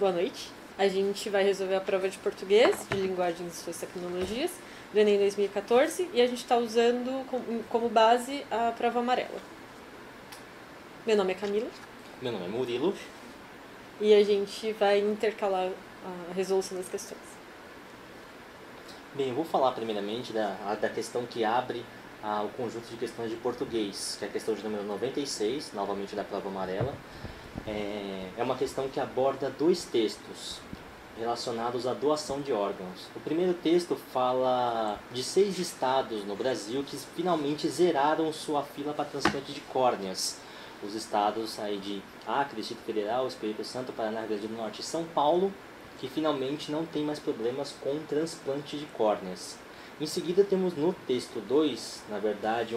boa noite. A gente vai resolver a prova de português, de linguagens e suas tecnologias, do Enem 2014, e a gente está usando como base a prova amarela. Meu nome é Camila. Meu nome é Murilo. E a gente vai intercalar a resolução das questões. Bem, eu vou falar primeiramente da questão que abre o conjunto de questões de português, que é a questão de número 96, novamente da prova amarela. É uma questão que aborda dois textos relacionados à doação de órgãos. O primeiro texto fala de 6 estados no Brasil que finalmente zeraram sua fila para transplante de córneas. Os estados aí de Acre, Distrito Federal, Espírito Santo, Paraná, Rio Grande do Norte e São Paulo, que finalmente não tem mais problemas com transplante de córneas. Em seguida temos no texto 2, na verdade,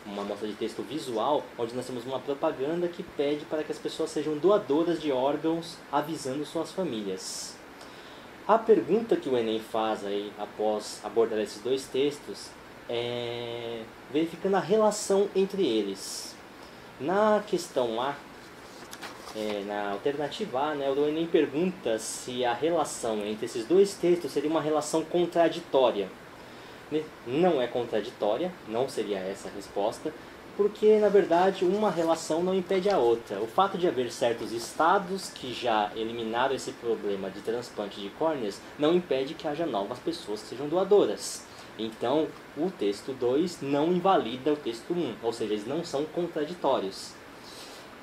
uma amostra de texto visual, onde nós temos uma propaganda que pede para que as pessoas sejam doadoras de órgãos, avisando suas famílias. A pergunta que o Enem faz aí, após abordar esses dois textos, é verificando a relação entre eles. Na questão A, na alternativa A, o Enem pergunta se a relação entre esses dois textos seria uma relação contraditória. Não é contraditória, não seria essa a resposta, porque na verdade uma relação não impede a outra. O fato de haver certos estados que já eliminaram esse problema de transplante de córneas não impede que haja novas pessoas que sejam doadoras. Então o texto 2 não invalida o texto 1, ou seja, eles não são contraditórios.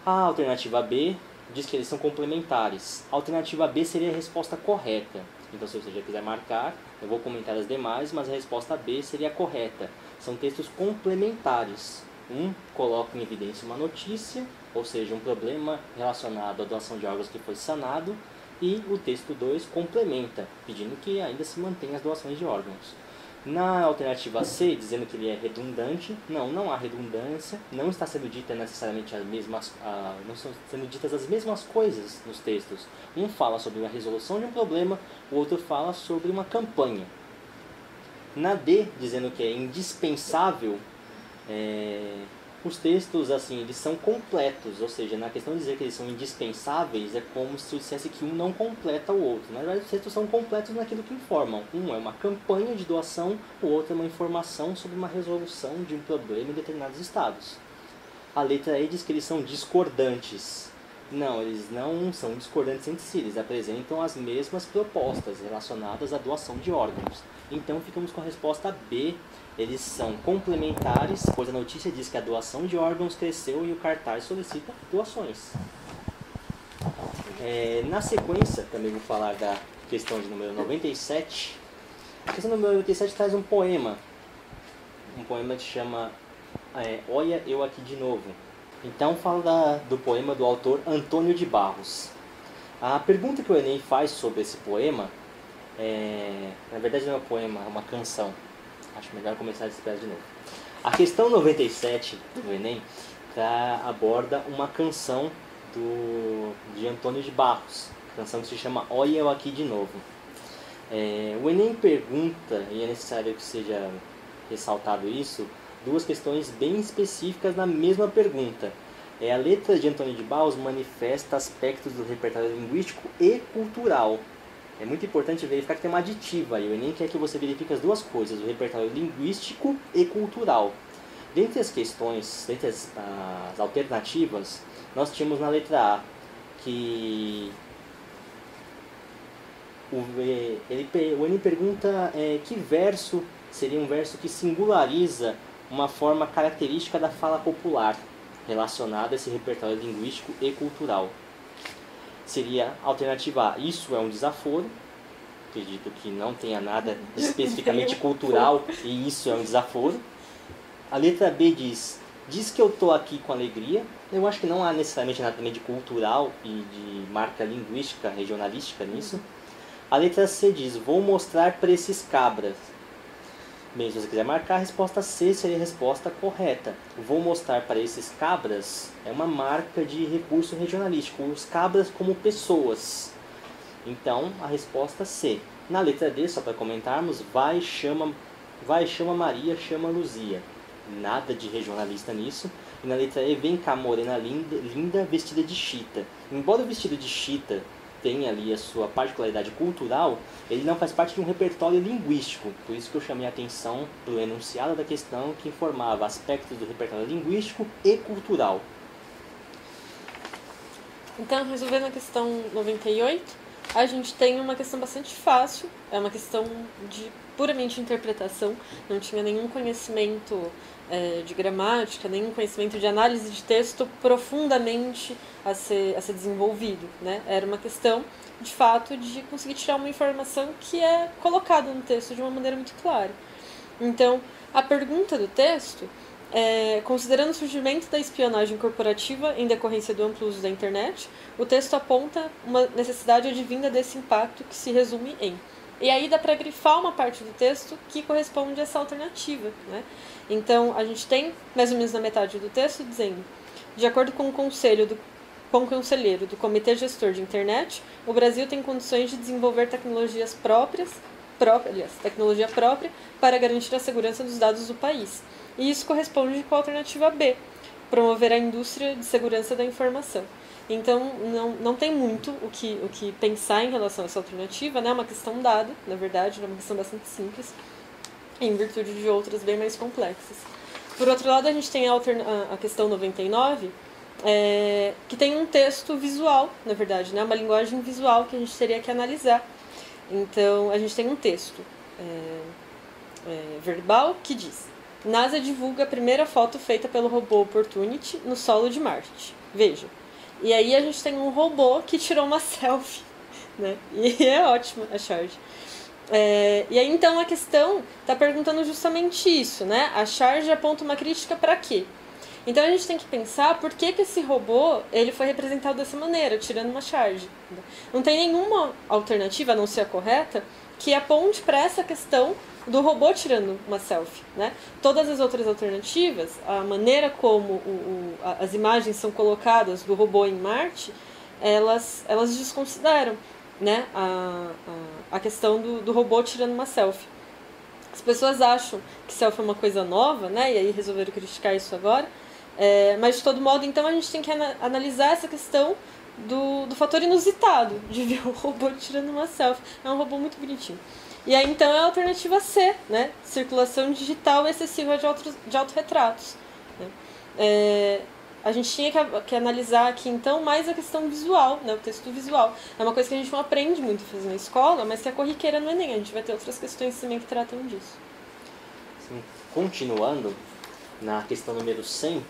A alternativa B diz que eles são complementares. A alternativa B seria a resposta correta. Então, se você já quiser marcar, eu vou comentar as demais, mas a resposta B seria a correta. São textos complementares. Um coloca em evidência uma notícia, ou seja, um problema relacionado à doação de órgãos que foi sanado, e o texto 2 complementa, pedindo que ainda se mantenha as doações de órgãos. Na alternativa C, dizendo que ele é redundante, não há redundância, não está sendo dita necessariamente não estão sendo ditas as mesmas coisas nos textos. Um fala sobre a resolução de um problema, o outro fala sobre uma campanha. Na D, dizendo que é indispensável, os textos assim, eles são completos, ou seja, na questão de dizer que eles são indispensáveis, é como se eu dissesse que um não completa o outro. Na verdade, os textos são completos naquilo que informam. Um é uma campanha de doação, o outro é uma informação sobre uma resolução de um problema em determinados estados. A letra E diz que eles são discordantes. Não, eles não são discordantes entre si, eles apresentam as mesmas propostas relacionadas à doação de órgãos. Então ficamos com a resposta B, eles são complementares, pois a notícia diz que a doação de órgãos cresceu e o cartaz solicita doações. Na sequência, também vou falar da questão de número 97. A questão número 97 traz um poema que chama Olha Eu Aqui de Novo. Então fala do poema do autor Antônio de Barros. A pergunta que o Enem faz sobre esse poema, na verdade não é um poema, é uma canção. Acho melhor começar esse pedaço de novo. A questão 97 do Enem aborda uma canção de Antônio de Barros, canção que se chama Olha Eu Aqui de Novo. O Enem pergunta, e é necessário que seja ressaltado isso, duas questões bem específicas na mesma pergunta. A letra de Antônio de Barros manifesta aspectos do repertório linguístico e cultural. É muito importante verificar que tem uma aditiva aí. O Enem quer que você verifique as duas coisas, o repertório linguístico e cultural. Dentre as questões, dentre as alternativas, nós tínhamos na letra A que o Enem pergunta que verso seria um verso que singulariza uma forma característica da fala popular relacionada a esse repertório linguístico e cultural. Seria a alternativa A, isso é um desaforo. Acredito que não tenha nada especificamente cultural e isso é um desaforo. A letra B diz que eu estou aqui com alegria. Eu acho que não há necessariamente nada também de cultural e de marca linguística, regionalística nisso. A letra C diz, vou mostrar para esses cabras. Bem, se você quiser marcar, a resposta C seria a resposta correta. Vou mostrar para esses cabras é uma marca de recurso regionalístico, os cabras como pessoas. Então, a resposta C. Na letra D, só para comentarmos, vai, chama Maria, chama Luzia. Nada de regionalista nisso. E na letra E, vem cá, morena linda, vestida de chita. Embora o vestido de chita tenha ali a sua particularidade cultural, ele não faz parte de um repertório linguístico. Por isso que eu chamei a atenção para o enunciado da questão que informava aspectos do repertório linguístico e cultural. Então, resolvendo a questão 98, a gente tem uma questão bastante fácil, é uma questão de puramente interpretação, não tinha nenhum conhecimento de gramática, nenhum conhecimento de análise de texto profundamente a ser desenvolvido, né? Era uma questão, de fato, de conseguir tirar uma informação que é colocada no texto de uma maneira muito clara. Então, a pergunta do texto considerando o surgimento da espionagem corporativa em decorrência do amplo uso da internet, o texto aponta uma necessidade advinda desse impacto que se resume em... E aí dá para grifar uma parte do texto que corresponde a essa alternativa, né? Então, a gente tem, mais ou menos na metade do texto, dizendo: de acordo com o conselheiro do Comitê Gestor de Internet, o Brasil tem condições de desenvolver tecnologia própria para garantir a segurança dos dados do país. E isso corresponde com a alternativa B, promover a indústria de segurança da informação. Então, não tem muito o que pensar em relação a essa alternativa, né? É uma questão dada, na verdade, é uma questão bastante simples, em virtude de outras bem mais complexas. Por outro lado, a gente tem a questão 99, que tem um texto visual, na verdade, né? Uma linguagem visual que a gente teria que analisar. Então, a gente tem um texto verbal que diz: NASA divulga a primeira foto feita pelo robô Opportunity no solo de Marte. Veja. E aí a gente tem um robô que tirou uma selfie, né? E é ótimo a charge. E aí então a questão está perguntando justamente isso, né? A charge aponta uma crítica para quê? Então a gente tem que pensar por que esse robô ele foi representado dessa maneira, tirando uma charge. Não tem nenhuma alternativa, a não ser a correta, que aponte para essa questão do robô tirando uma selfie, né? Todas as outras alternativas, a maneira como as imagens são colocadas do robô em Marte, elas desconsideram, né, a questão do robô tirando uma selfie. As pessoas acham que selfie é uma coisa nova, né? E aí resolveram criticar isso agora. Mas de todo modo, então a gente tem que analisar essa questão do fator inusitado de ver o robô tirando uma selfie. É um robô muito bonitinho. E aí, então, é a alternativa C, né? Circulação digital excessiva de autorretratos. Né? A gente tinha que analisar aqui, então, mais a questão visual, né? O texto visual. É uma coisa que a gente não aprende muito a fazer na escola, mas que é corriqueira no Enem. A gente vai ter outras questões também que tratam disso. Sim. Continuando, na questão número 100,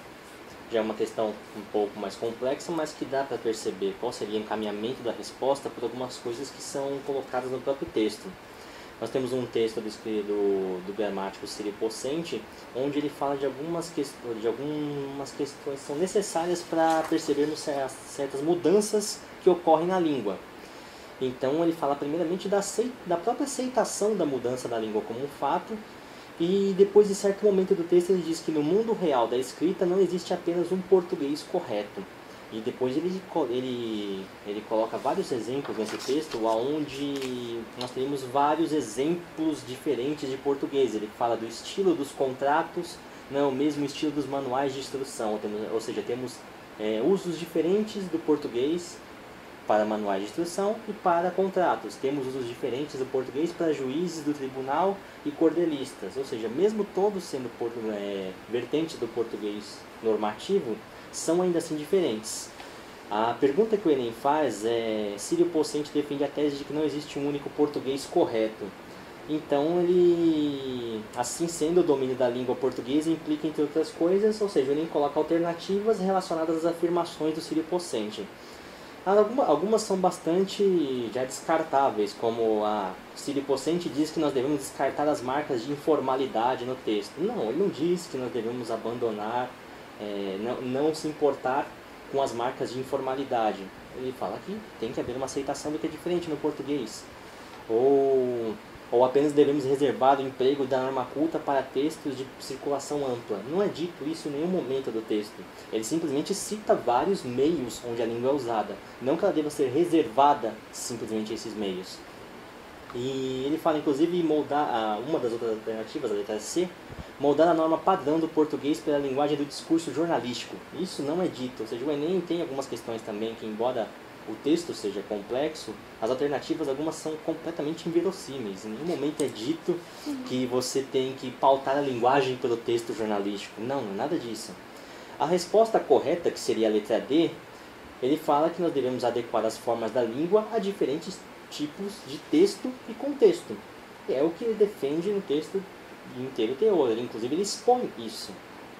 já é uma questão um pouco mais complexa, mas que dá para perceber qual seria o encaminhamento da resposta por algumas coisas que são colocadas no próprio texto. Nós temos um texto do gramático Círio Pocente, onde ele fala de algumas questões que são necessárias para percebermos certas mudanças que ocorrem na língua. Então ele fala primeiramente da própria aceitação da mudança da língua como um fato, e depois de certo momento do texto ele diz que no mundo real da escrita não existe apenas um português correto. E depois ele coloca vários exemplos nesse texto, onde nós temos vários exemplos diferentes de português. Ele fala do estilo dos contratos, não é o mesmo estilo dos manuais de instrução, ou seja, temos usos diferentes do português para manuais de instrução e para contratos. Temos usos diferentes do português para juízes do tribunal e cordelistas, ou seja, mesmo todos sendo vertentes do português normativo, são ainda assim diferentes. A pergunta que o Enem faz é: Círio Pocente defende a tese de que não existe um único português correto. Então, ele, assim sendo, o domínio da língua portuguesa implica, entre outras coisas, ou seja, o Enem coloca alternativas relacionadas às afirmações do Círio Pocente. Algumas são bastante já descartáveis, como a Círio Pocente diz que nós devemos descartar as marcas de informalidade no texto. Não, ele não diz que nós devemos abandonar, não se importar com as marcas de informalidade. Ele fala que tem que haver uma aceitação do que é diferente no português. Ou apenas devemos reservar o emprego da norma culta para textos de circulação ampla. Não é dito isso em nenhum momento do texto. Ele simplesmente cita vários meios onde a língua é usada. Não que ela deva ser reservada simplesmente a esses meios. E ele fala, inclusive, em moldar uma das outras alternativas, a letra C, moldar a norma padrão do português pela linguagem do discurso jornalístico. Isso não é dito, ou seja, o Enem tem algumas questões também que, embora o texto seja complexo, as alternativas, algumas são completamente inverossímeis. Em nenhum momento é dito que você tem que pautar a linguagem pelo texto jornalístico. Não, não é nada disso. A resposta correta, que seria a letra D, ele fala que nós devemos adequar as formas da língua a diferentes tipos de texto e contexto. E é o que ele defende no texto de inteiro teor. Inclusive, ele expõe isso.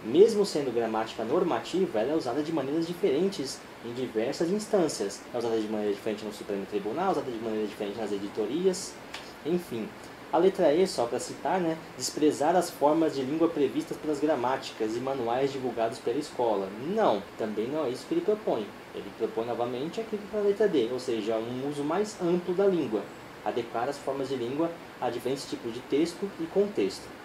Mesmo sendo gramática normativa, ela é usada de maneiras diferentes em diversas instâncias. É usada de maneira diferente no Supremo Tribunal, é usada de maneira diferente nas editorias, enfim. A letra E, só para citar, desprezar as formas de língua previstas pelas gramáticas e manuais divulgados pela escola. Não, também não é isso que ele propõe. Ele propõe novamente aquilo que está na letra D, ou seja, um uso mais amplo da língua. Adequar as formas de língua a diferentes tipos de texto e contexto.